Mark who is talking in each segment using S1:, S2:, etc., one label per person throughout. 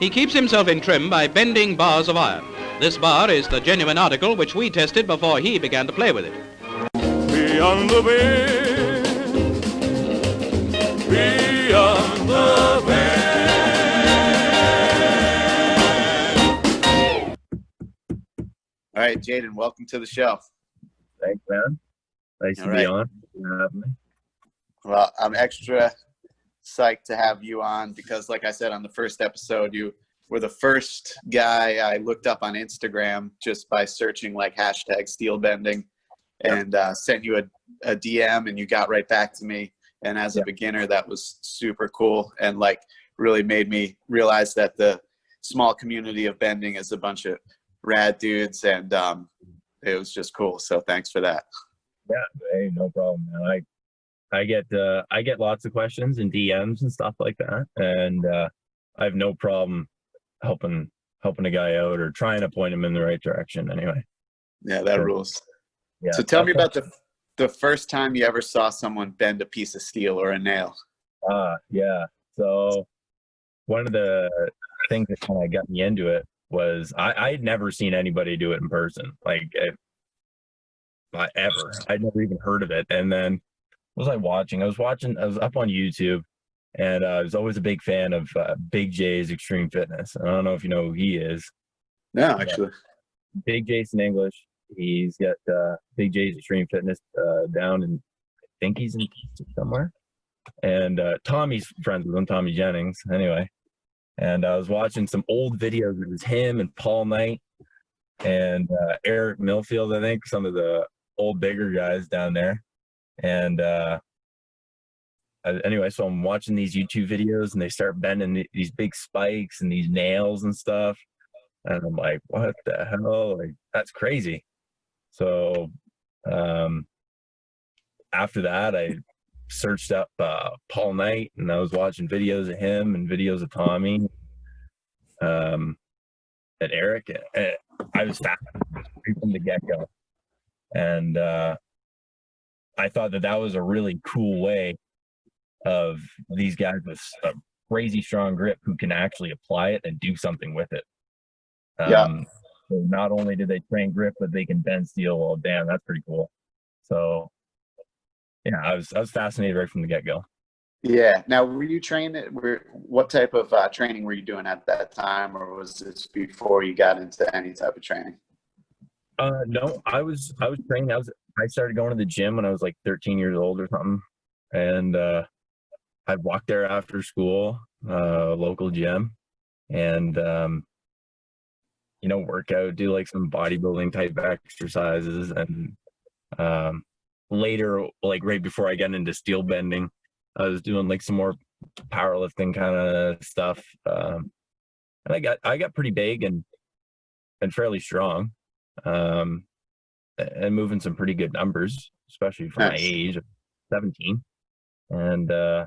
S1: He keeps himself in trim by bending bars of iron. This bar is the genuine article which we tested before he began to play with it.
S2: Beyond the bend, beyond the bend.
S3: All right, Jaden, welcome to the show.
S4: Thanks, man. Nice to be on.
S3: Well, I'm extra psyched to have you on because, like I said on the first episode, you were the first guy I looked up on Instagram just by searching like hashtag steel bending, and sent you a DM, and you got right back to me. And as a beginner, that was super cool, and like really made me realize that the small community of bending is a bunch of rad dudes, and it was just cool. So thanks for that.
S4: Yeah, hey, no problem, man. I get lots of questions and DMs and stuff like that, and I have no problem helping a guy out or trying to point him in the right direction. Anyway.
S3: Yeah, that rules.
S4: Yeah.
S3: So tell me about the first time you ever saw someone bend a piece of steel or a nail.
S4: Yeah. So one of the things that kind of got me into it was I'd never seen anybody do it in person, like ever. I'd never even heard of it. And then what was I watching? I was up on YouTube, and I was always a big fan of Big J's Extreme Fitness. I don't know if you know who he is.
S3: No, actually.
S4: Big Jason English. He's got Big J's Extreme Fitness down in, I think he's in somewhere. And Tommy's friends with him, Tommy Jennings, anyway. And I was watching some old videos. It was him and Paul Knight and Eric Millfield, I think, some of the old bigger guys down there. And anyway, so I'm watching these YouTube videos, and they start bending these big spikes and these nails and stuff. And I'm like, what the hell? Like, that's crazy. So after that, I searched up Paul Knight, and I was watching videos of him and videos of Tommy and Eric. And I was fascinated from the get-go. And I thought that was a really cool way of these guys with a crazy strong grip who can actually apply it and do something with it. So not only do they train grip, but they can bend steel. Well, damn, that's pretty cool. So yeah, I was fascinated right from the get-go.
S3: Yeah. Now, were you trained? What type of training were you doing at that time, or was this before you got into any type of training?
S4: No, I was training. I started going to the gym when I was like 13 years old or something, and I'd walk there after school, local gym, and work out, do like some bodybuilding type exercises, and later, like right before I got into steel bending, I was doing like some more powerlifting kind of stuff, and I got pretty big and fairly strong. And moving some pretty good numbers, especially for my age of 17. And I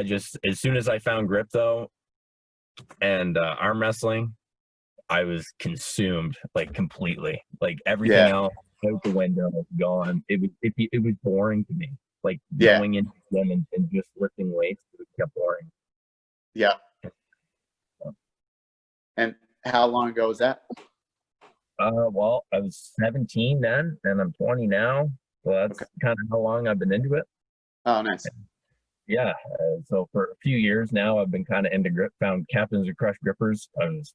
S4: just, as soon as I found grip though, and arm wrestling, I was consumed, like completely, like everything else out the window, gone. It was boring to me, like going into the gym and just lifting weights. It kept boring.
S3: Yeah. And how long ago was that?
S4: Well, I was 17 then, and I'm 20 now. So that's kind of how long I've been into it.
S3: Oh, nice.
S4: Yeah. So for a few years now, I've been kind of into grip, found Captains of Crush grippers. I was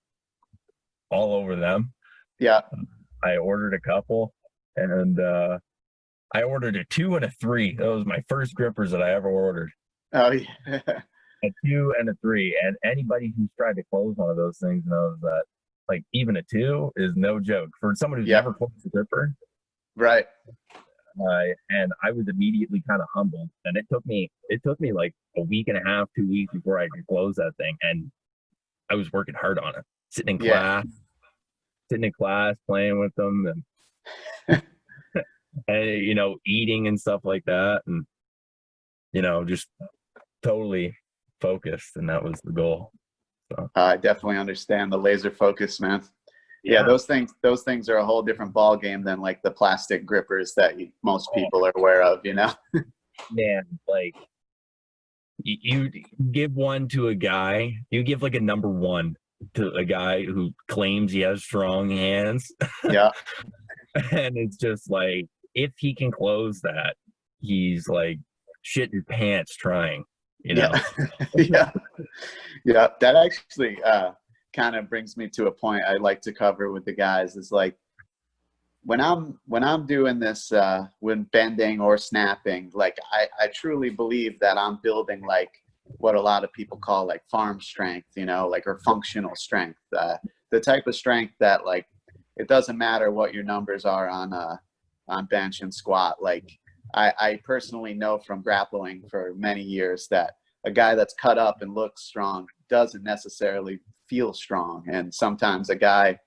S4: all over them. Yeah. I ordered a couple, and I ordered a 2 and a 3. That was my first grippers that I ever ordered.
S3: Oh, yeah.
S4: A 2 and a 3. And anybody who's tried to close one of those things knows that, like, even a 2 is no joke for someone who's never closed a gripper.
S3: Right.
S4: And I was immediately kind of humbled, and it took me like a week and a half, 2 weeks before I could close that thing. And I was working hard on it, sitting in class, playing with them, and and eating and stuff like that, and just totally focused, and that was the goal. So
S3: I definitely understand the laser focus, man. Yeah, those things are a whole different ball game than like the plastic grippers that most people are aware of,
S4: Man, like You give one to a guy, you give like a number one to a guy who claims he has strong hands.
S3: Yeah.
S4: And it's just like, if he can close that, he's like shit his pants trying, you know?
S3: Yeah. Yeah. That actually kind of brings me to a point I like to cover with the guys is like, when I'm doing this, when bending or snapping, like I truly believe that I'm building like what a lot of people call like farm strength, you know, like, or functional strength, the type of strength that like, it doesn't matter what your numbers are on bench and squat. Like I personally know from grappling for many years that a guy that's cut up and looks strong doesn't necessarily feel strong. And sometimes a guy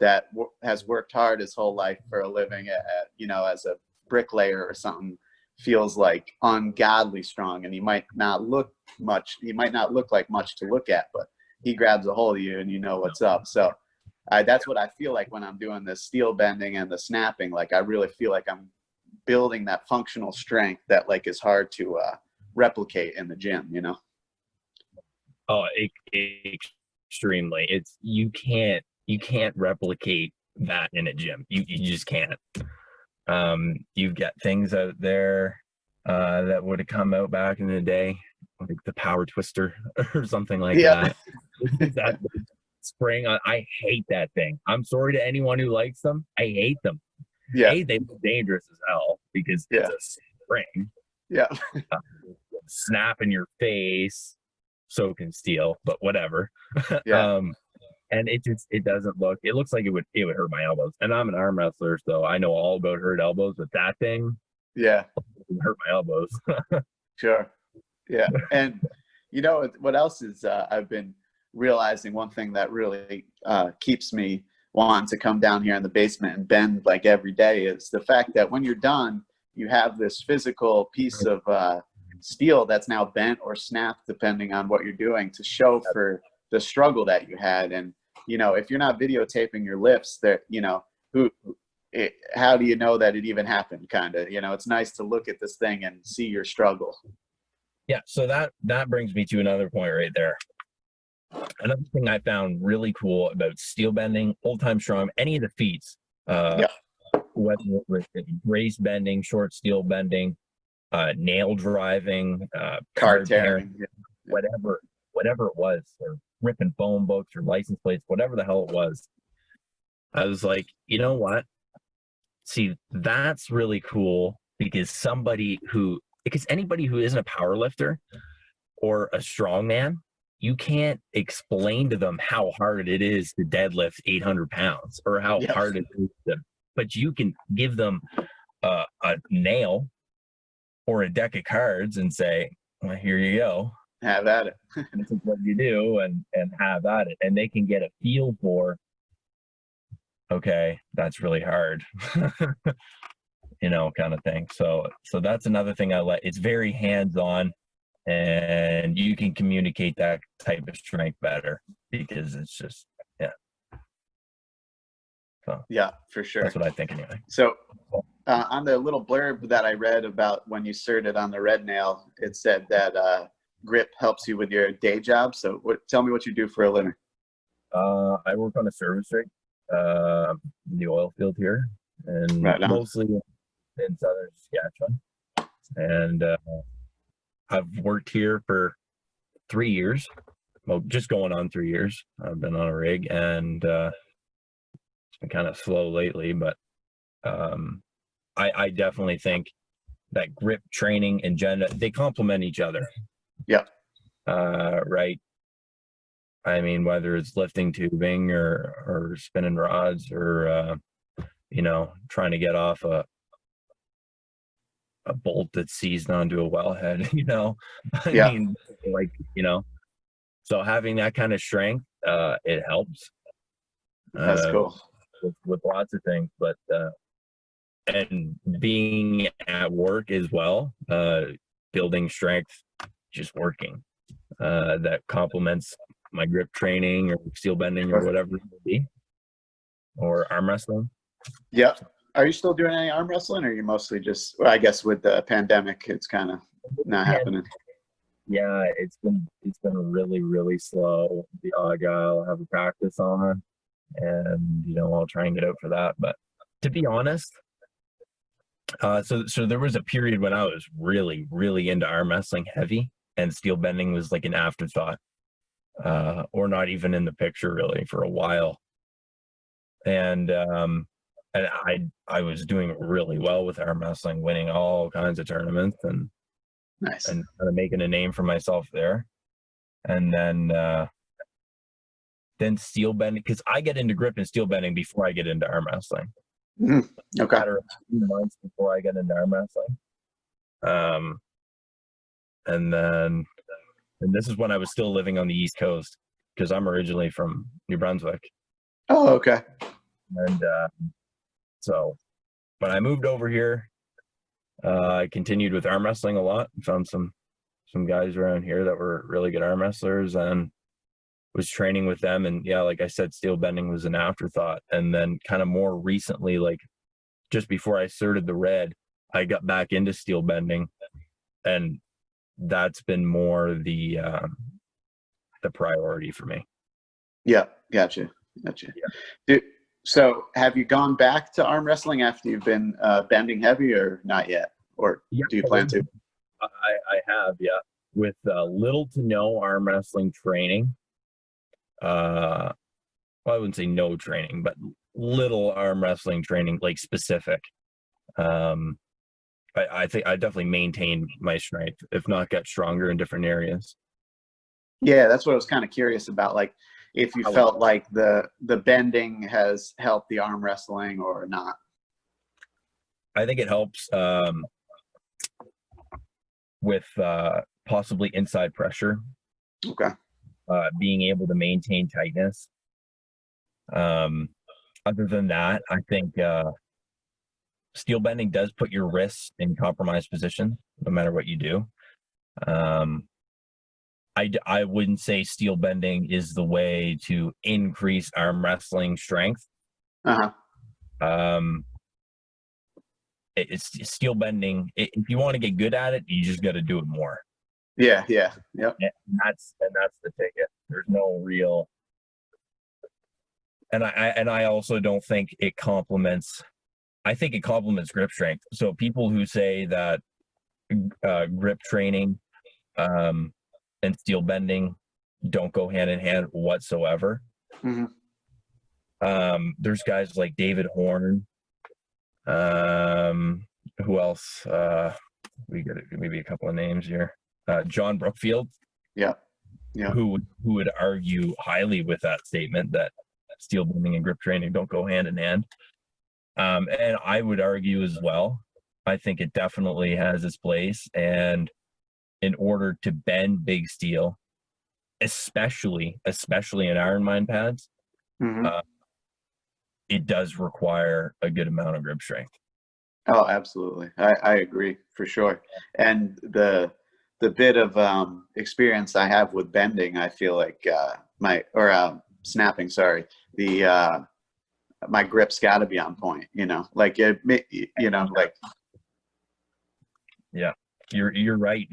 S3: that has worked hard his whole life for a living you know, as a bricklayer or something, feels like ungodly strong, and he might not look like much to look at, but he grabs a hold of you and you know what's up. So that's what I feel like when I'm doing the steel bending and the snapping. Like I really feel like I'm building that functional strength that like is hard to replicate in the gym, you know?
S4: Oh, extremely. It's you can't replicate that in a gym. You just can't. You've got things out there that would have come out back in the day, like the power twister or something like that. That spring on, I hate that thing. I'm sorry to anyone who likes them. I hate them.
S3: Yeah.
S4: They look dangerous as hell because it's a spring.
S3: Yeah.
S4: Snap in your face, so can steel, but whatever.
S3: Yeah.
S4: And it doesn't look, it looks like it would hurt my elbows. And I'm an arm wrestler, so I know all about hurt elbows, but that thing
S3: Yeah.
S4: hurt my elbows.
S3: Sure. Yeah. And you know what else is I've been realizing, one thing that really keeps me wanting to come down here in the basement and bend like every day is the fact that when you're done, you have this physical piece of steel that's now bent or snapped depending on what you're doing, to show for the struggle that you had. And you know, if you're not videotaping your lifts, there, you know, how do you know that it even happened? Kind of, you know, it's nice to look at this thing and see your struggle.
S4: Yeah, so that brings me to another point right there. Another thing I found really cool about steel bending, old time strong, any of the feats, whether with race bending, short steel bending, nail driving, card tearing, whatever it was, or ripping phone books or license plates, whatever the hell it was. I was like, you know what? See, that's really cool, because anybody who isn't a power lifter or a strong man, you can't explain to them how hard it is to deadlift 800 pounds or how hard it is but you can give them a nail or a deck of cards and say, well, here you go.
S3: Have at it.
S4: This is what you do, and have at it. And they can get a feel for, okay, that's really hard. You know, kind of thing. So that's another thing I like. It's very hands-on, and you can communicate that type of strength better, because it's just, so
S3: yeah, for sure.
S4: That's what I think anyway.
S3: So on the little blurb that I read about when you started on the red nail, it said that grip helps you with your day job. So tell me what you do for a living.
S4: I work on a service rig in the oil field here, and mostly in southern Saskatchewan. And I've worked here for 3 years. Well, just going on 3 years. I've been on a rig, and it's been kind of slow lately, but I definitely think that grip training and they complement each other.
S3: Yeah.
S4: Right. I mean, whether it's lifting tubing or spinning rods, or you know, trying to get off a bolt that's seized onto a wellhead, you know, I mean, like, you know, so having that kind of strength, it helps.
S3: That's cool.
S4: With lots of things, but and being at work as well, building strength, just working, that complements my grip training or steel bending or whatever it may be, or arm wrestling. Yeah.
S3: Are you still doing any arm wrestling, or are you mostly just, well, I guess with the pandemic, it's kind of not happening?
S4: Yeah, it's been really, really slow. The odd guy I'll have a practice on, and I'll try and get out for that. But to be honest, so there was a period when I was really, really into arm wrestling heavy, and steel bending was like an afterthought, or not even in the picture really for a while. And I was doing really well with arm wrestling, winning all kinds of tournaments and
S3: Nice.
S4: kind of making a name for myself there. And then steel bending, because I get into grip and steel bending before I get into arm wrestling.
S3: Mhm. Okay.
S4: Matter of a few months before I get into arm wrestling. And this is when I was still living on the East Coast, because I'm originally from New Brunswick.
S3: Oh, okay.
S4: And but I moved over here. I continued with arm wrestling a lot. Found some guys around here that were really good arm wrestlers, and was training with them. And yeah, like I said, steel bending was an afterthought. And then kind of more recently, like just before I started the red, I got back into steel bending, and that's been more the priority for me.
S3: Yeah, gotcha.
S4: Yeah.
S3: So have you gone back to arm wrestling after you've been bending heavy, or not yet? Or do you plan to?
S4: I have, yeah, with little to no arm wrestling training. Well, I wouldn't say no training, but little arm wrestling training, like specific. I think I definitely maintained my strength, if not got stronger in different areas.
S3: Yeah, that's what I was kind of curious about. Like, if you felt like the bending has helped the arm wrestling or not.
S4: I think it helps with possibly inside pressure.
S3: Okay.
S4: Being able to maintain tightness. Other than that, I think steel bending does put your wrists in compromised position, no matter what you do. I wouldn't say steel bending is the way to increase arm wrestling strength. It's steel bending. If you want to get good at it, you just got to do it more.
S3: Yeah. Yep.
S4: And that's the ticket. There's no real. And I also don't think it complements. I think it complements grip strength. So people who say that grip training and steel bending don't go hand in hand whatsoever.
S3: Mm-hmm.
S4: There's guys like David Horn. Who else? We got maybe a couple of names here. John Brookfield.
S3: Yeah.
S4: Who would argue highly with that statement that steel bending and grip training don't go hand in hand. And I would argue as well. I think it definitely has its place. And in order to bend big steel, especially in iron mine pads,
S3: Mm-hmm.
S4: It does require a good amount of grip strength.
S3: Oh, absolutely. I agree for sure. And the bit of experience I have with bending, I feel like snapping, sorry, my grip's got to be on point, like
S4: Yeah, you're right.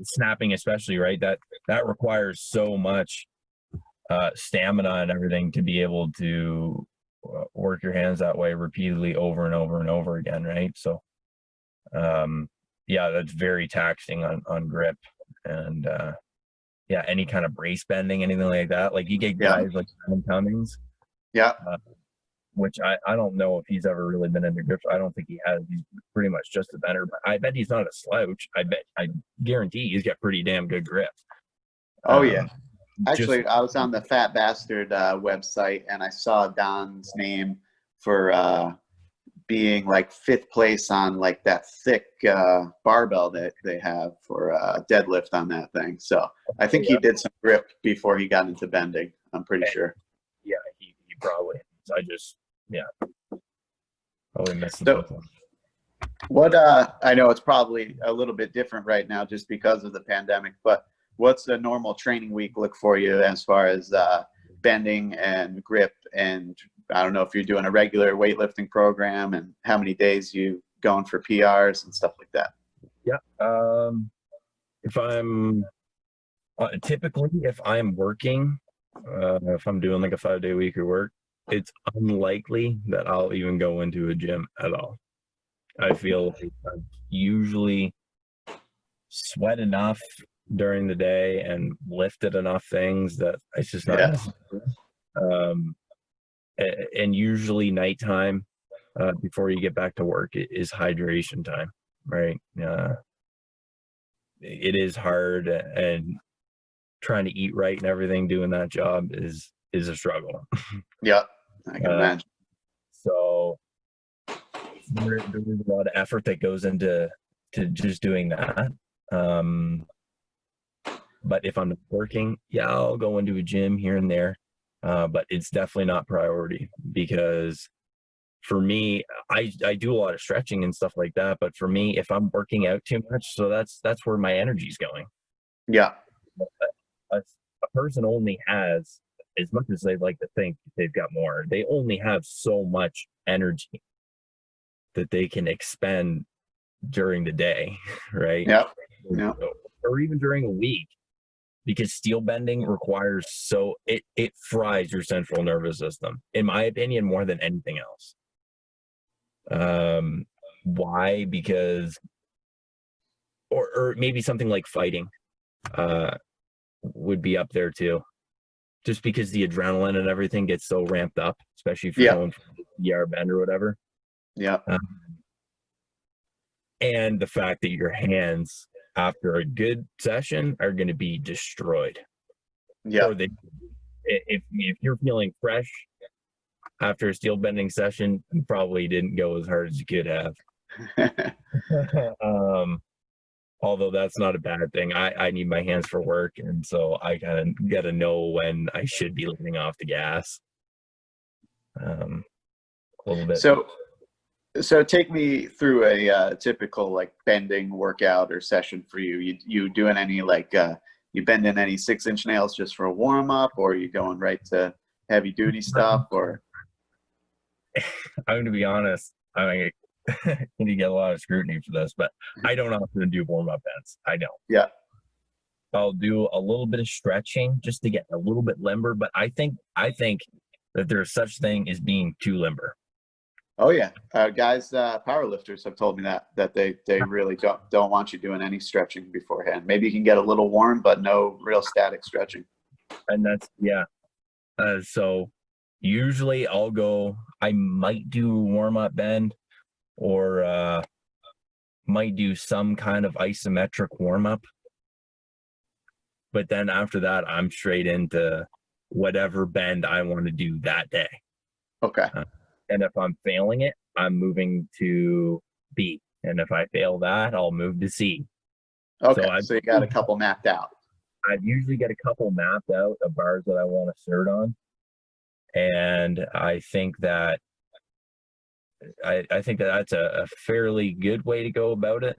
S4: Snapping especially, right? That requires so much stamina and everything to be able to work your hands that way repeatedly over and over and over again, right? So yeah, that's very taxing on grip. And yeah, any kind of brace bending, anything like that, like you get guys like Tom Cummings, which I don't know if he's ever really been into grips. I don't think he has. He's pretty much just a bender, but I bet he's not a slouch. I guarantee he's got pretty damn good grip.
S3: Oh yeah. Actually, I was on the Fat Bastard website, and I saw Don's name for being like 5th place on like that thick barbell that they have for deadlift on that thing. So I think he did some grip before he got into bending. I'm pretty sure.
S4: Yeah, he probably. Probably missing something.
S3: What I know it's probably a little bit different right now just because of the pandemic, but what's a normal training week look for you as far as bending and grip? And I don't know if you're doing a regular weightlifting program and how many days you going for PRs and stuff like that.
S4: Yeah. if I'm typically, if I'm working, if I'm doing like a 5-day week of work, it's unlikely that I'll even go into a gym at all. I feel like I usually sweat enough during the day and lifted enough things that it's just not necessary. And usually nighttime, before you get back to work, it is hydration time, right? It is hard, and trying to eat right and everything doing that job is a struggle.
S3: Yeah, I can imagine.
S4: So there's a lot of effort that goes into just doing that. But if I'm working, yeah, I'll go into a gym here and there, but it's definitely not priority, because for me, I do a lot of stretching and stuff like that, but for me, if I'm working out too much, so that's where my energy's going.
S3: Yeah.
S4: A person only has, as much as they'd like to think they've got more, they only have so much energy that they can expend during the day, right?
S3: Yeah. Yeah.
S4: Or even during a week, because steel bending requires it fries your central nervous system, in my opinion, more than anything else. Why? Because, or maybe something like fighting would be up there too, just because the adrenaline and everything gets so ramped up, especially if you're going for the ER bend or whatever.
S3: Yeah.
S4: And the fact that your hands after a good session are going to be destroyed.
S3: Yeah.
S4: Or if you're feeling fresh after a steel bending session, you probably didn't go as hard as you could have. Although that's not a bad thing. I need my hands for work, and so I kind of got to know when I should be letting off the gas. A little bit.
S3: So take me through a typical like bending workout or session for you. You doing any like you bending any 6-inch nails just for a warm up, or you going right to heavy duty stuff? Or
S4: I'm going to be honest. I mean, you get a lot of scrutiny for this, but I don't often do warm up bends. I don't.
S3: Yeah.
S4: I'll do a little bit of stretching just to get a little bit limber, but I think that there's such thing as being too limber.
S3: Oh yeah, guys, power lifters have told me that they really don't want you doing any stretching beforehand. Maybe you can get a little warm, but no real static stretching.
S4: And that's so usually I might do a warm up bend, or might do some kind of isometric warm up, but then after that, I'm straight into whatever bend I want to do that day.
S3: Okay.
S4: And if I'm failing it, I'm moving to B. And if I fail that, I'll move to C.
S3: Okay, so you got a couple mapped out.
S4: I usually get a couple mapped out of bars that I want to cert on. And I think that that's a fairly good way to go about it.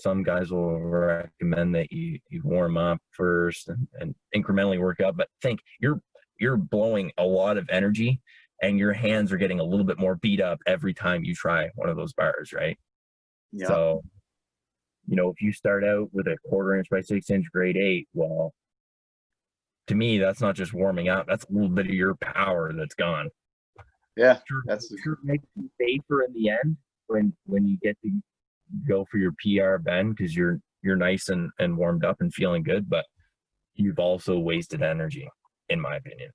S4: Some guys will recommend that you warm up first and incrementally work up, but think you're blowing a lot of energy, and your hands are getting a little bit more beat up every time you try one of those bars, right?
S3: Yeah.
S4: So, if you start out with a 1/4 inch by 6 inch grade 8, well, to me, that's not just warming up. That's a little bit of your power that's gone.
S3: Yeah,
S4: that's makes you safer in the end when you get to go for your PR bend, because you're nice and warmed up and feeling good, but you've also wasted energy, in my opinion.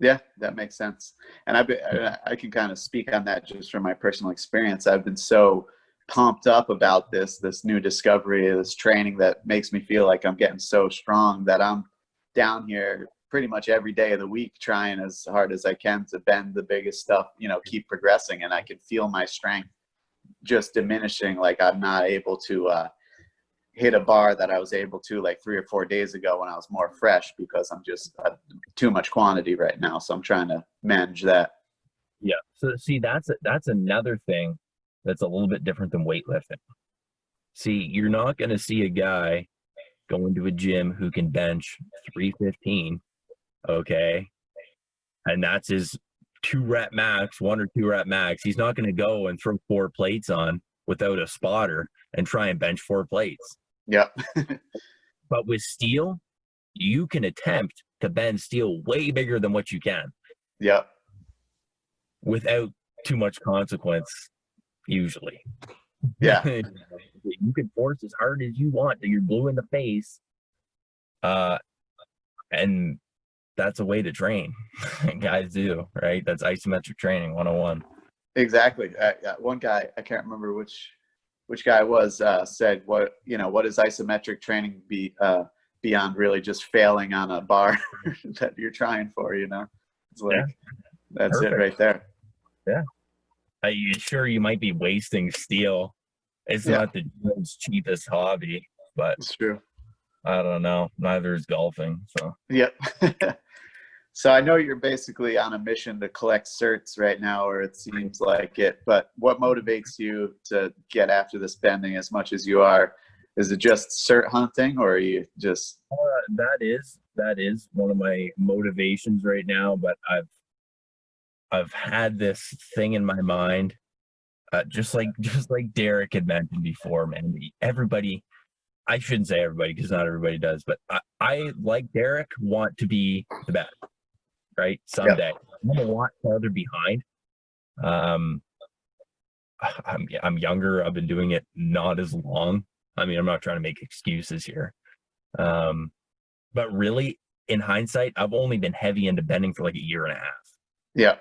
S3: Yeah, that makes sense. And I can kind of speak on that just from my personal experience. I've been so pumped up about this new discovery, this training that makes me feel like I'm getting so strong that I'm down here pretty much every day of the week trying as hard as I can to bend the biggest stuff, keep progressing. And I can feel my strength just diminishing. Like I'm not able to hit a bar that I was able to like 3 or 4 days ago when I was more fresh, because I'm just too much quantity right now. So I'm trying to manage that.
S4: Yeah. So see, that's another thing that's a little bit different than weightlifting. See, you're not going to see a guy go into a gym who can bench 315. Okay. And that's his 2-rep max, 1 or 2 rep max. He's not going to go and throw 4 plates on without a spotter and try and bench 4 plates.
S3: Yep.
S4: But with steel, you can attempt to bend steel way bigger than what you can
S3: Yep.
S4: without too much consequence, usually.
S3: Yeah.
S4: You can force as hard as you want till you're blue in the face. And that's a way to train. Guys do, right? That's isometric training 101.
S3: Exactly. One guy, I can't remember which guy it was, said, what is isometric training beyond really just failing on a bar that you're trying for, It's like, that's
S4: Perfect.
S3: it right there.
S4: Yeah. Are you sure you might be wasting steel? It's not the world's cheapest hobby, but
S3: It's true.
S4: I don't know. Neither is golfing. So
S3: Yep. So I know you're basically on a mission to collect certs right now, or it seems like it, but what motivates you to get after this bending as much as you are? Is it just cert hunting, or are you just...
S4: that is one of my motivations right now, but I've had this thing in my mind, just like Derek had mentioned before, man. Everybody, I shouldn't say everybody because not everybody does, but I like Derek, want to be the best, right? Someday. Yep. I'm a lot farther behind. I'm younger. I've been doing it not as long. I mean, I'm not trying to make excuses here. But really, in hindsight, I've only been heavy into bending for like a year and a half.
S3: Yeah.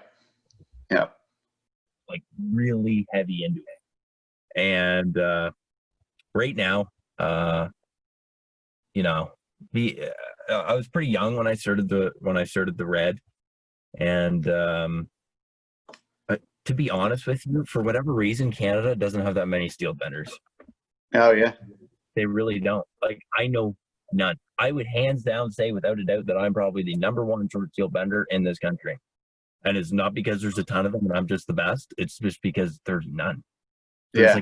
S3: Yeah.
S4: Like really heavy into it. And right now, I was pretty young when I started the red. And to be honest with you, for whatever reason, Canada doesn't have that many steel benders.
S3: Oh yeah.
S4: They really don't. Like, I know none. I would hands down say without a doubt that I'm probably the number one short steel bender in this country. And it's not because there's a ton of them and I'm just the best. It's just because there's none. There's a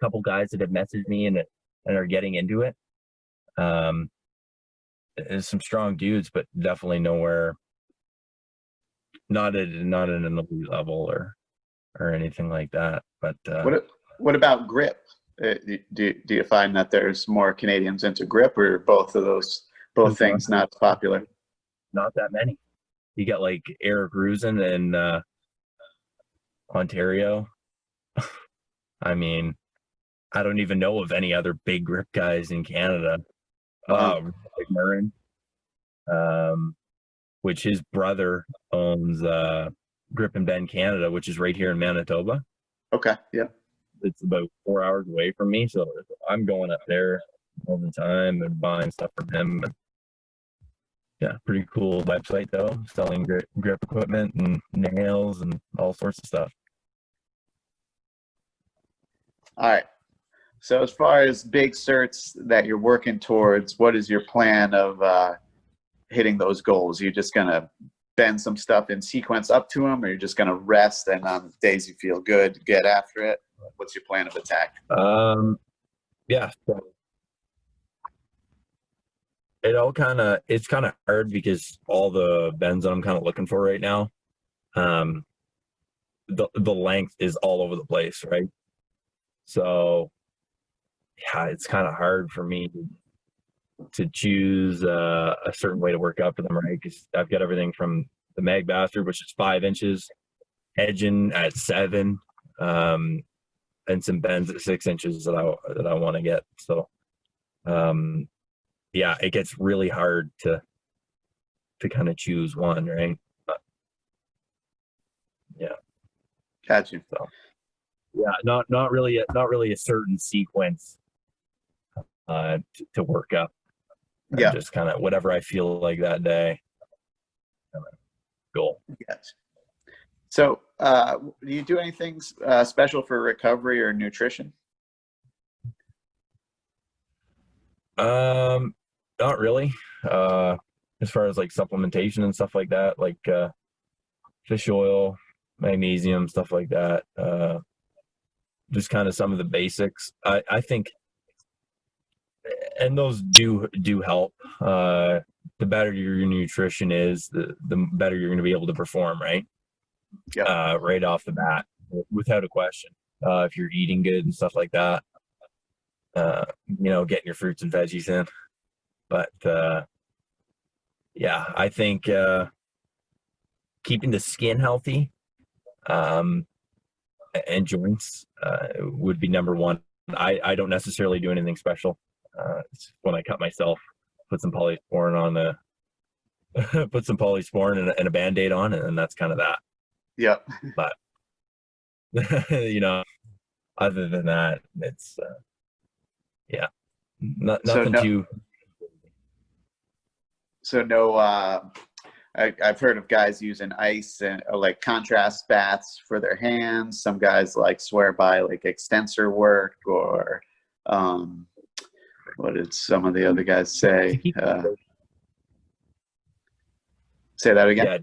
S4: couple guys that have messaged me and are getting into it. There's some strong dudes, but definitely nowhere, not at an elite level or anything like that. But
S3: what about grip? Do you find that there's more Canadians into grip, or both things not popular?
S4: Not that many. You got like Eric Rusin in Ontario. I mean, I don't even know of any other big grip guys in Canada. Murrin, which his brother owns Grip and Bend Canada, which is right here in Manitoba.
S3: Okay, yeah.
S4: It's about 4 hours away from me, so I'm going up there all the time and buying stuff from him. Yeah, pretty cool website though, selling grip equipment and nails and all sorts of stuff.
S3: All right. So as far as big certs that you're working towards, what is your plan of hitting those goals? You're just going to bend some stuff in sequence up to them, or you're just going to rest and on days you feel good, get after it? What's your plan of attack?
S4: Yeah. So it's kind of hard because all the bends that I'm kind of looking for right now, the length is all over the place, right? So yeah, it's kind of hard for me to choose a certain way to work out for them, right? Because I've got everything from the Mag Bastard, which is 5 inches, edging at 7, and some bends at 6 inches that I want to get. So yeah, it gets really hard to kind of choose one, right? But, yeah.
S3: Got you.
S4: So yeah, not really a certain sequence to work up.
S3: Yeah.
S4: Just kind of whatever I feel like that day. Goal.
S3: Yes. So, do you do anything special for recovery or nutrition?
S4: Not really. As far as like supplementation and stuff like that, like fish oil, magnesium, stuff like that. Just kind of some of the basics. I think, and those do help. The better your nutrition is, the better you're going to be able to perform, right? Yeah. Right off the bat, without a question. If you're eating good and stuff like that. getting your fruits and veggies in. But yeah, I think keeping the skin healthy and joints would be number one. I don't necessarily do anything special. It's when I cut myself, put some polysporin on put some polysporin and a Band-Aid on, and that's kind of that.
S3: Yep.
S4: But other than that, it's nothing too.
S3: So no, I've heard of guys using ice and like contrast baths for their hands. Some guys like swear by like extensor work, or what did some of the other guys say? Say that again.
S4: Yeah,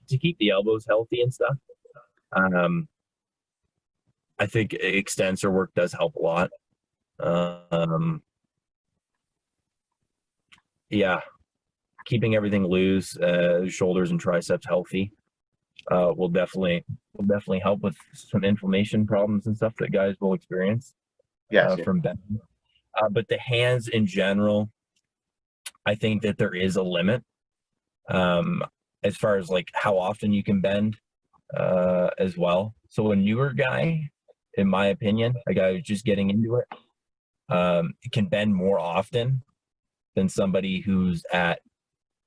S4: to keep the elbows healthy and stuff. I think extensor work does help a lot. Yeah, keeping everything loose, shoulders and triceps healthy, will definitely help with some inflammation problems and stuff that guys will experience. From bending. But the hands in general, I think that there is a limit as far as like how often you can bend as well. So a newer guy, in my opinion, a guy who's just getting into it, can bend more often than somebody who's at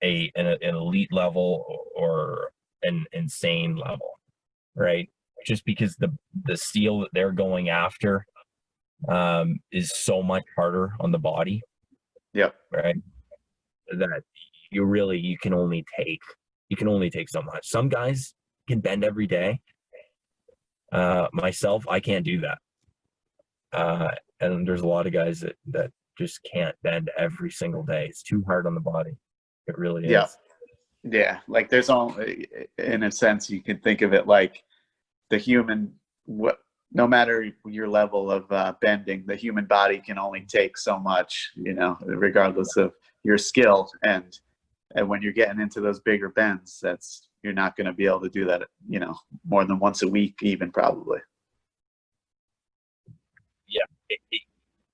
S4: an elite level or an insane level, right? Just because the steel that they're going after is so much harder on the body.
S3: Yep.
S4: Right. That you can only take so much. Some guys can bend every day. Myself, I can't do that. And there's a lot of guys that just can't bend every single day. It's too hard on the body. It really is.
S3: Yeah. Like there's only, in a sense, you can think of it like the human, no matter your level of bending, the human body can only take so much, regardless of your skill. And when you're getting into those bigger bends, you're not going to be able to do that, more than once a week, even probably.
S4: Yeah.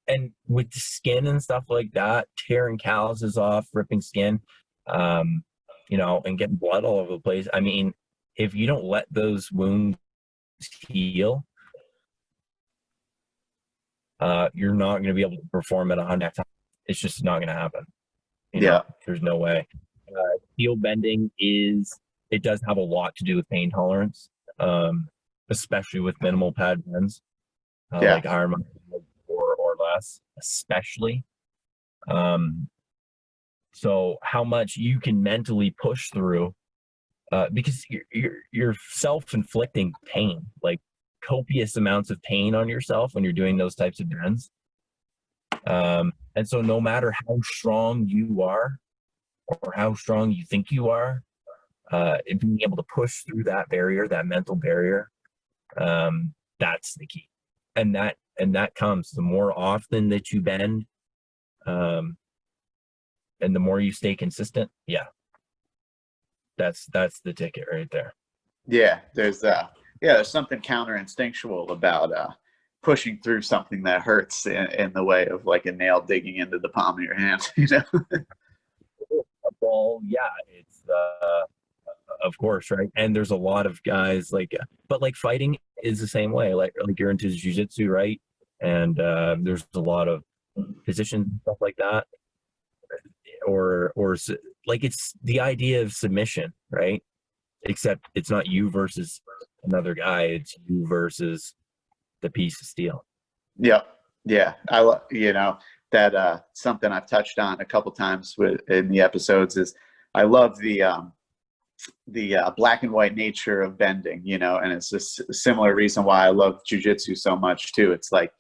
S4: And with the skin and stuff like that, tearing calluses off, ripping skin, and getting blood all over the place. I mean, if you don't let those wounds heal, you're not going to be able to perform at 100%. It's just not going to happen. There's no way. Steel bending it does have a lot to do with pain tolerance, especially with minimal pad bends, like iron or less, especially. So how much you can mentally push through, because you're self-inflicting pain, like copious amounts of pain on yourself when you're doing those types of bends. And so no matter how strong you are or how strong you think you are, being able to push through that barrier, that mental barrier, that's the key. And that comes the more often that you bend, and the more you stay consistent. That's the ticket right there.
S3: There's something counterinstinctual about pushing through something that hurts in the way of like a nail digging into the palm of your hand.
S4: Well, it's of course, right? And there's a lot of guys but fighting is the same way. Like you're into jiu-jitsu, right? And there's a lot of positions and stuff like that, or like it's the idea of submission, right? Except it's not you versus another guy; it's you versus the piece of steel. Yeah.
S3: That something I've touched on a couple times in the episodes is I love the black and white nature of bending, and it's a similar reason why I love jiu-jitsu so much too. It's like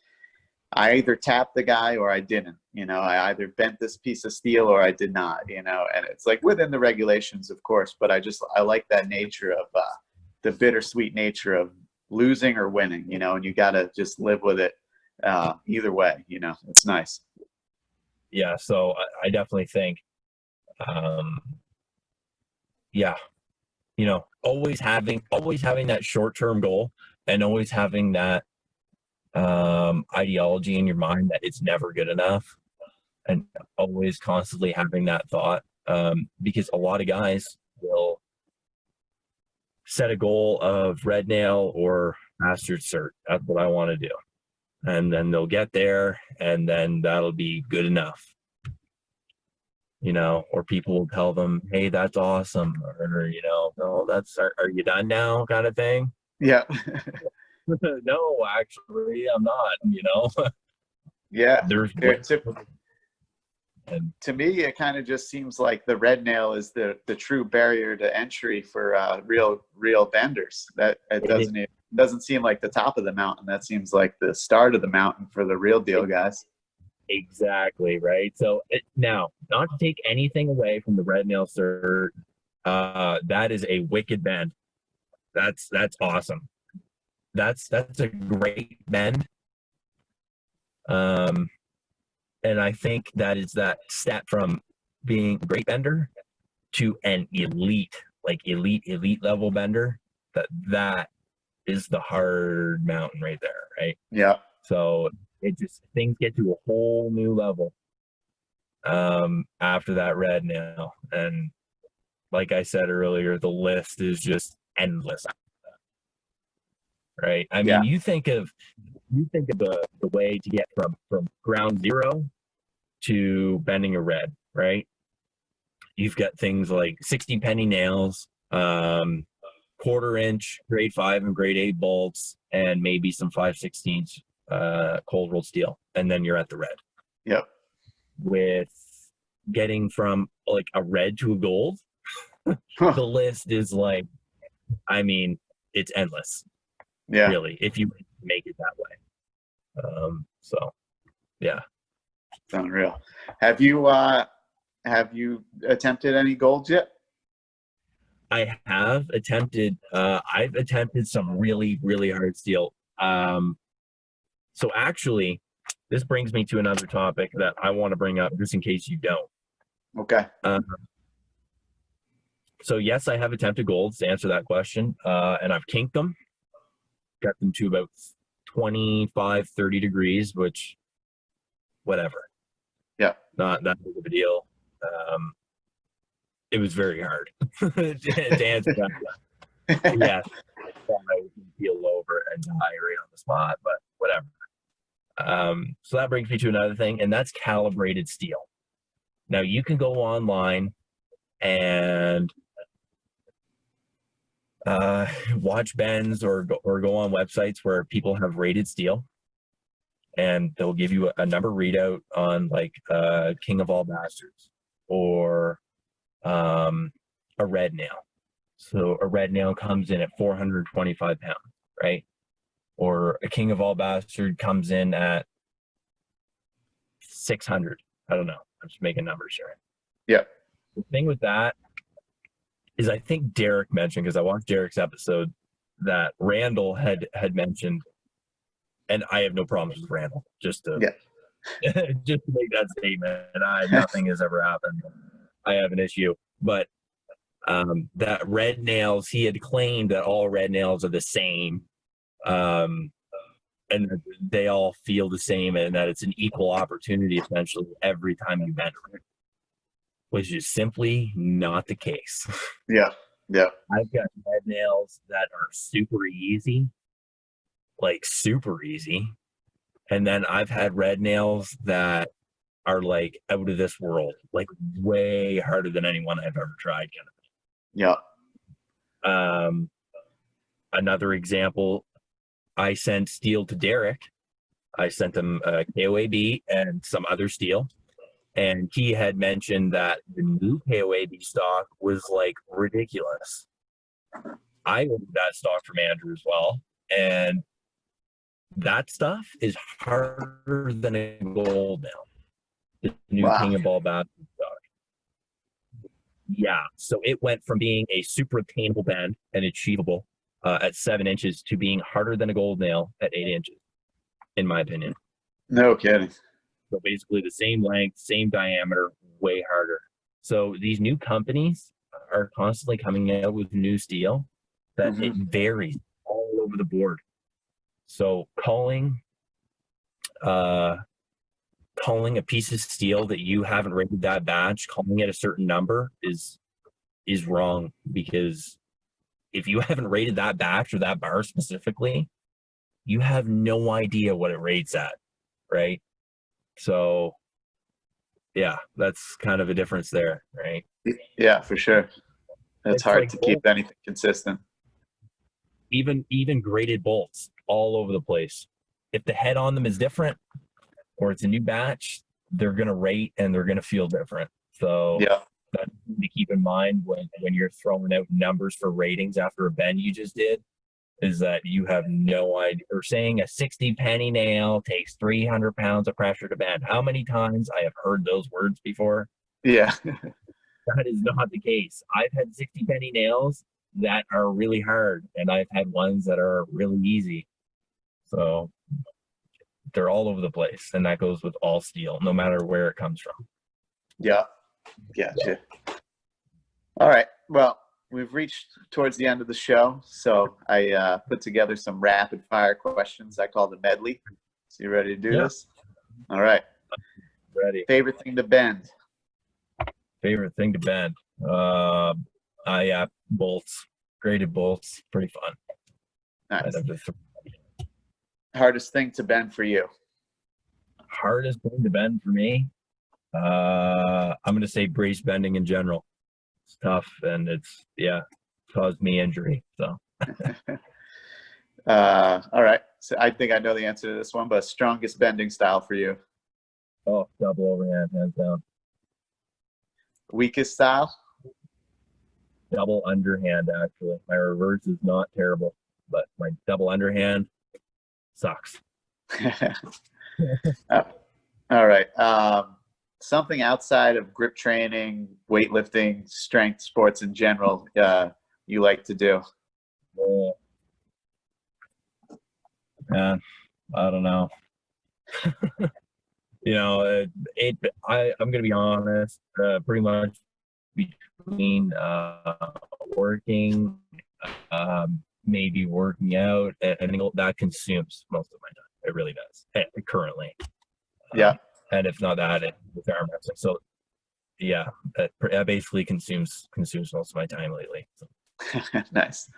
S3: I either tapped the guy or I didn't, I either bent this piece of steel or I did not, and it's like within the regulations, of course, but I like that nature of the bittersweet nature of losing or winning, and you got to just live with it either way, it's nice.
S4: Yeah. So I definitely think, always having that short-term goal and always having that ideology in your mind that it's never good enough, and always constantly having that thought, because a lot of guys will set a goal of red nail or master cert. That's what I want to do. And then they'll get there, and then that'll be good enough. Or people will tell them, hey, that's awesome. Or, no, are you done now kind of thing?
S3: Yeah.
S4: No, actually, I'm not,
S3: Yeah.
S4: There's
S3: to me, it kind of just seems like the red nail is the true barrier to entry for real benders. That it doesn't seem like the top of the mountain. That seems like the start of the mountain for the real deal guys.
S4: Exactly, right. So now, not to take anything away from the red nail cert, that is a wicked bend. That's awesome. That's a great bend. And I think that is that step from being a great bender to an elite level bender. That is the hard mountain right there, right?
S3: Yeah.
S4: So things get to a whole new level after that red nail. And like I said earlier, the list is just endless. Right? I mean, you think of the way to get from ground zero to bending a red, right? You've got things like 60 penny nails, quarter-inch grade 5 and grade 8 bolts, and maybe some 5/16 cold rolled steel, and then you're at the red.
S3: Yep.
S4: With getting from like a red to a gold, the list is like, I mean, it's endless.
S3: Yeah.
S4: Really, if you make it that way. So, yeah.
S3: It's unreal. Have you attempted any golds yet?
S4: I have attempted. I've attempted some really, really hard steel. So actually, this brings me to another topic that I want to bring up, just in case you don't.
S3: Okay.
S4: So yes, I have attempted golds, to answer that question, and I've kinked them, got them to about 25, 30 degrees, which, whatever.
S3: Yeah.
S4: Not that big of a deal. It was very hard to answer that. Yes, I would feel over and die right on the spot, but whatever. So that brings me to another thing, and that's calibrated steel. Now you can go online and watch bends or go on websites where people have rated steel, and they'll give you a number readout on like King of All Bastards or a red nail. So a red nail comes in at 425 pounds, right? Or a King of All Bastard comes in at 600. I don't know. I'm just making numbers here.
S3: Yeah.
S4: The thing with that is, I think Derek mentioned, because I watched Derek's episode, that Randall had mentioned, and I have no problems with Randall, just to just to make that statement. And nothing has ever happened. I have an issue, but that red nails, he had claimed that all red nails are the same, and they all feel the same, and that it's an equal opportunity essentially every time you bend it, which is simply not the case.
S3: Yeah.
S4: I've got red nails that are super easy, like super easy, and then I've had red nails that are like out of this world, like way harder than anyone I've ever tried.
S3: Yeah.
S4: Another example, I sent steel to Derek. I sent him KOAB and some other steel, and he had mentioned that the new KOAB stock was like ridiculous. I ordered that stock from Andrew as well, and that stuff is harder than a gold nail. The new King of All Bastard stock. Yeah, so it went from being a super attainable bend and achievable at 7 inches to being harder than a gold nail at 8 inches, in my opinion.
S3: No kidding.
S4: So basically the same length, same diameter, way harder. So these new companies are constantly coming out with new steel that it varies all over the board. So calling calling a piece of steel that you haven't rated that batch, calling it a certain number is wrong, because if you haven't rated that batch or that bar specifically, you have no idea what it rates at, right? So yeah, that's kind of a difference there, right?
S3: Yeah, for sure. It's hard
S4: like
S3: to keep anything consistent.
S4: Even graded bolts all over the place. If the head on them is different or it's a new batch, they're going to rate and they're going to feel different. So
S3: Yeah.
S4: that's something to keep in mind when you're throwing out numbers for ratings after a bend you just did, is that you have no idea. Or saying a 60 penny nail takes 300 pounds of pressure to bend. How many times I have heard those words before?
S3: Yeah.
S4: That is not the case. I've had 60 penny nails that are really hard, and I've had ones that are really easy. So they're all over the place, and that goes with all steel, no matter where it comes from.
S3: Yeah. Gotcha. All right. Well, we've reached towards the end of the show, so I put together some rapid fire questions I call the medley. So you ready to do this? All right.
S4: Ready.
S3: Favorite thing to bend?
S4: Favorite thing to bend? Bolts. Graded bolts. Pretty fun.
S3: Nice. Hardest thing to bend for you?
S4: Hardest thing to bend for me? I'm going to say brace bending in general. It's tough, and it's caused me injury. So.
S3: All right. So I think I know the answer to this one, but strongest bending style for you?
S4: Oh, double overhand, hands down.
S3: Weakest style?
S4: Double underhand, actually. My reverse is not terrible, but my double underhand sucks.
S3: All right. Something outside of grip training, weightlifting, strength sports in general, you like to do?
S4: I don't know. I'm going to be honest, pretty much between working, maybe working out, and that consumes most of my time. It really does, currently.
S3: Yeah.
S4: And if not that, with arm wrestling. So yeah, that basically consumes most of my time lately. So.
S3: Nice.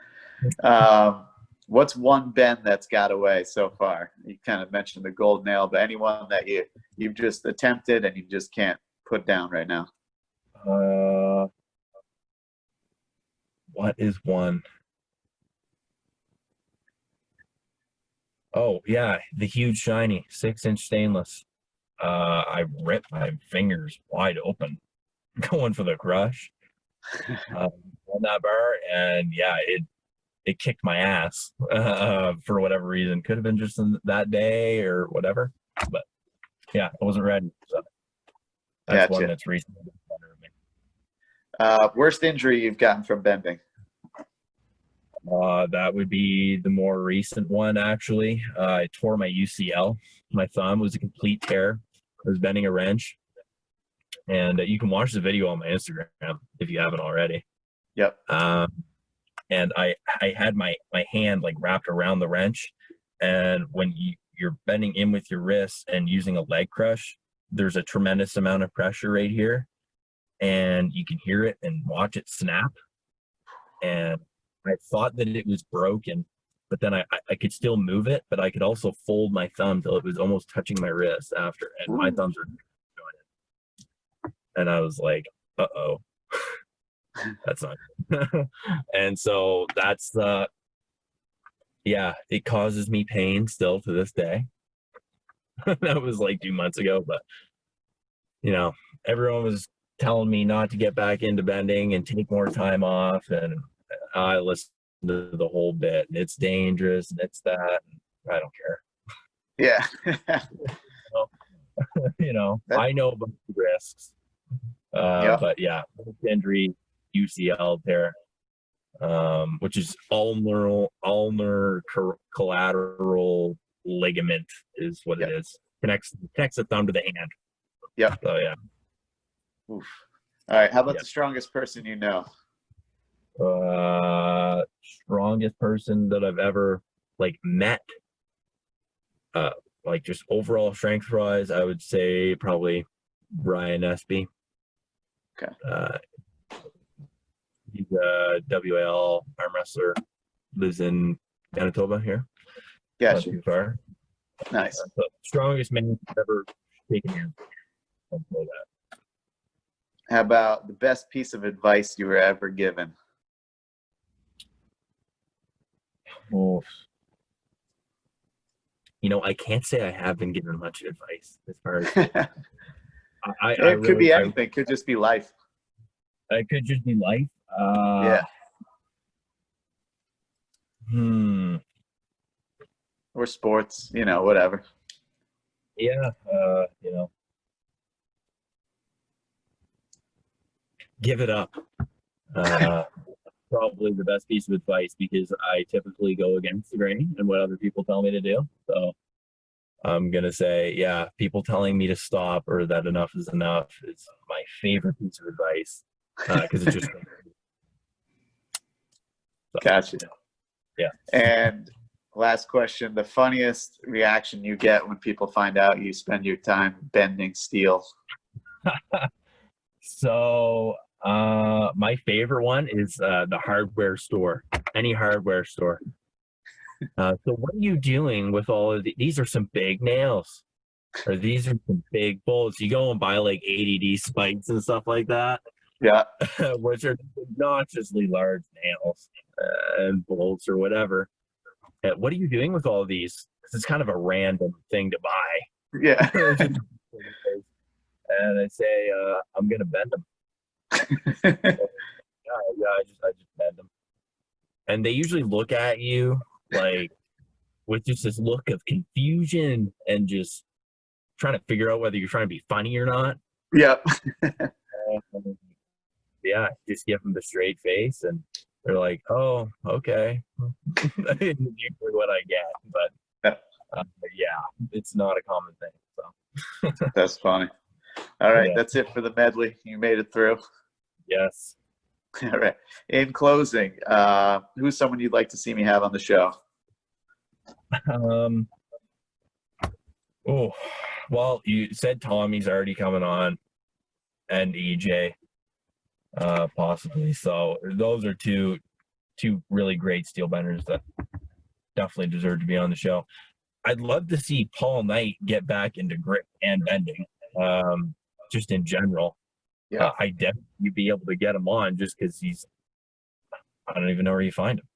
S3: What's one bend that's got away so far? You kind of mentioned the gold nail, but anyone that you've just attempted and you just can't put down right now?
S4: What is one? Oh yeah, the huge shiny 6-inch stainless. I ripped my fingers wide open going for the crush on that bar, and yeah, it kicked my ass for whatever reason. Could have been just that day or whatever, but yeah, I wasn't ready. So that's
S3: Gotcha.
S4: one that's recently been better me.
S3: Worst injury you've gotten from bending?
S4: That would be the more recent one, actually. I tore my UCL. My thumb was a complete tear. I was bending a wrench, and you can watch the video on my Instagram if you haven't already.
S3: Yep.
S4: And I had my hand like wrapped around the wrench, and when you're bending in with your wrist and using a leg crush, there's a tremendous amount of pressure right here, and you can hear it and watch it snap. And I thought that it was broken, but then I could still move it, but I could also fold my thumb till it was almost touching my wrist after, and my thumbs were jointed. And I was like, uh-oh. That's not good. And so that's it causes me pain still to this day. That was like 2 months ago, but everyone was telling me not to get back into bending and take more time off, and I listened to the whole bit, and it's dangerous and it's that, and I don't care.
S3: Yeah.
S4: So, I know about the risks. But yeah, injury, UCL tear, which is ulnar collateral ligament is what it is. Connects the thumb to the hand.
S3: Yep.
S4: So yeah.
S3: Oof. All right. How about the strongest person you know?
S4: Strongest person that I've ever met. like just overall strength wise, I would say probably Brian Espy.
S3: Okay.
S4: He's a WAL arm wrestler, lives in Manitoba here. Not
S3: Gotcha.
S4: too far.
S3: Nice.
S4: So strongest man ever shaken hands. I'll say that.
S3: How about the best piece of advice you were ever given?
S4: Oh. You know, I can't say I have been given much advice as far as
S3: It could be anything. It could just be life.
S4: It could just be life.
S3: Yeah. Or sports, whatever.
S4: Yeah. Give it up. Probably the best piece of advice, because I typically go against the grain and what other people tell me to do. So I'm going to say, yeah, people telling me to stop or that enough is enough is my favorite piece of advice, because it's just. So,
S3: gotcha.
S4: Yeah.
S3: And last question, the funniest reaction you get when people find out you spend your time bending steel?
S4: So my favorite one is the hardware store, any hardware store. So what are you doing with all of these are some big nails, or these are some big bolts. You go and buy like ADD spikes and stuff like that.
S3: Yeah.
S4: Which are obnoxiously large nails and bolts or whatever. What are you doing with all of these? Because it's kind of a random thing to buy.
S3: Yeah.
S4: And I say, I'm gonna bend them. I just bend them. And they usually look at you like with just this look of confusion and just trying to figure out whether you're trying to be funny or not.
S3: Yep.
S4: Yeah, just give them the straight face, and they're like, "Oh, okay." Usually what I get, but yeah, it's not a common thing. So
S3: that's funny. All right,
S4: Yeah.
S3: That's it for the medley. You made it through.
S4: Yes.
S3: All right. In closing, who's someone you'd like to see me have on the show?
S4: Oh, well, you said Tommy's already coming on, and EJ, possibly. So those are two really great steel benders that definitely deserve to be on the show. I'd love to see Paul Knight get back into grip and bending, just in general.
S3: Yeah.
S4: I definitely be able to get him on just because I don't even know where you find him.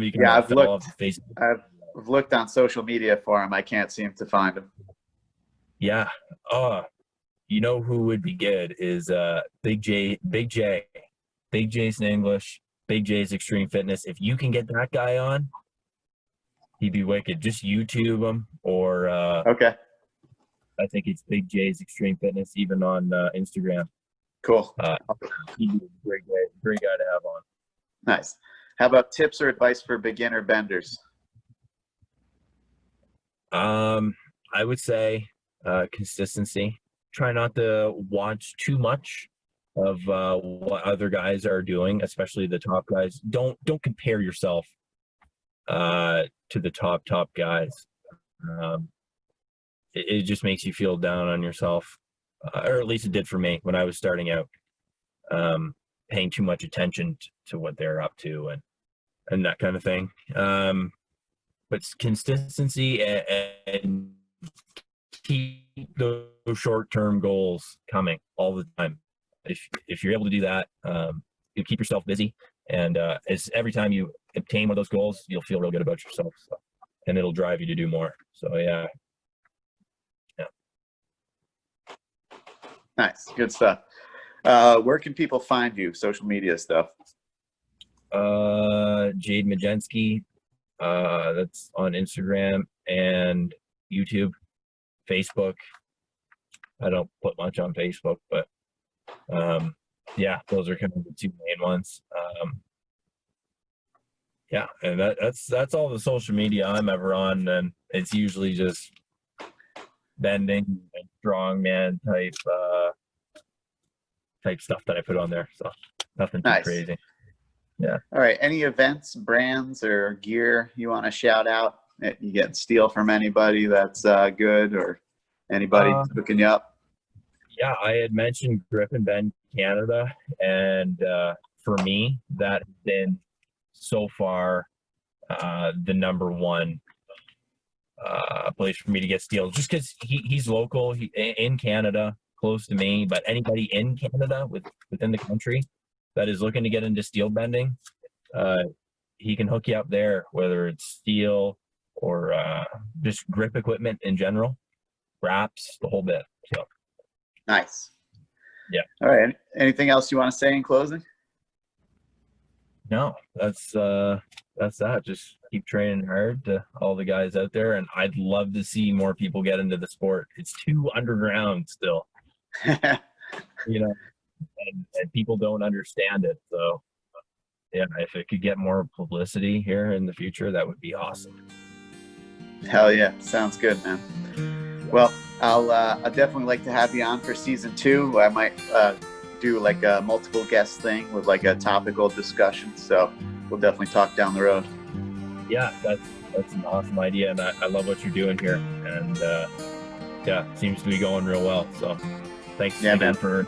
S4: You can
S3: I've
S4: fill off
S3: looked.
S4: Facebook.
S3: I've looked on social media for him. I can't seem to find him.
S4: Yeah. You know who would be good is Big J. Big J's in English. Big J's Extreme Fitness. If you can get that guy on, he'd be wicked. Just YouTube him, or
S3: okay.
S4: I think it's Big J's Extreme Fitness, even on Instagram.
S3: Cool.
S4: He'd be a great guy to have on.
S3: Nice. How about tips or advice for beginner benders?
S4: I would say consistency. Try not to watch too much of what other guys are doing, especially the top guys. Don't compare yourself to the top guys. It just makes you feel down on yourself, or at least it did for me when I was starting out, paying too much attention to what they're up to and that kind of thing. But consistency and keep those short-term goals coming all the time. If you're able to do that, you keep yourself busy, and every time you obtain one of those goals, you'll feel real good about yourself, and it'll drive you to do more. So yeah.
S3: Nice, good stuff. Where can people find you? Social media stuff.
S4: Jaden Majensky. That's on Instagram and YouTube, Facebook. I don't put much on Facebook, but yeah, those are kind of the two main ones. Yeah, and that's all the social media I'm ever on, and it's usually just bending and strongman type stuff that I put on there. So nothing too crazy. Yeah.
S3: All right. Any events, brands, or gear you want to shout out You getting steel from anybody that's good, or anybody hooking you up?
S4: Yeah, I had mentioned Griffin Bend, Canada, and for me, that has been so far the number one place for me to get steel, just because he's local, in Canada, close to me. But anybody in Canada within the country that is looking to get into steel bending, he can hook you up there, whether it's steel or just grip equipment in general, wraps, the whole bit. So
S3: nice.
S4: Yeah.
S3: All right. Anything else you want to say in closing?
S4: No, that's that. Just keep training hard to all the guys out there, and I'd love to see more people get into the sport. It's too underground still, you know, and people don't understand it. So yeah, if it could get more publicity here in the future, that would be awesome.
S3: Hell yeah, sounds good, man. Well, I'll definitely like to have you on for season 2. I might do like a multiple guest thing with like a topical discussion. So we'll definitely talk down the road.
S4: Yeah, that's an awesome idea, and I love what you're doing here. And yeah, seems to be going real well. So thanks again for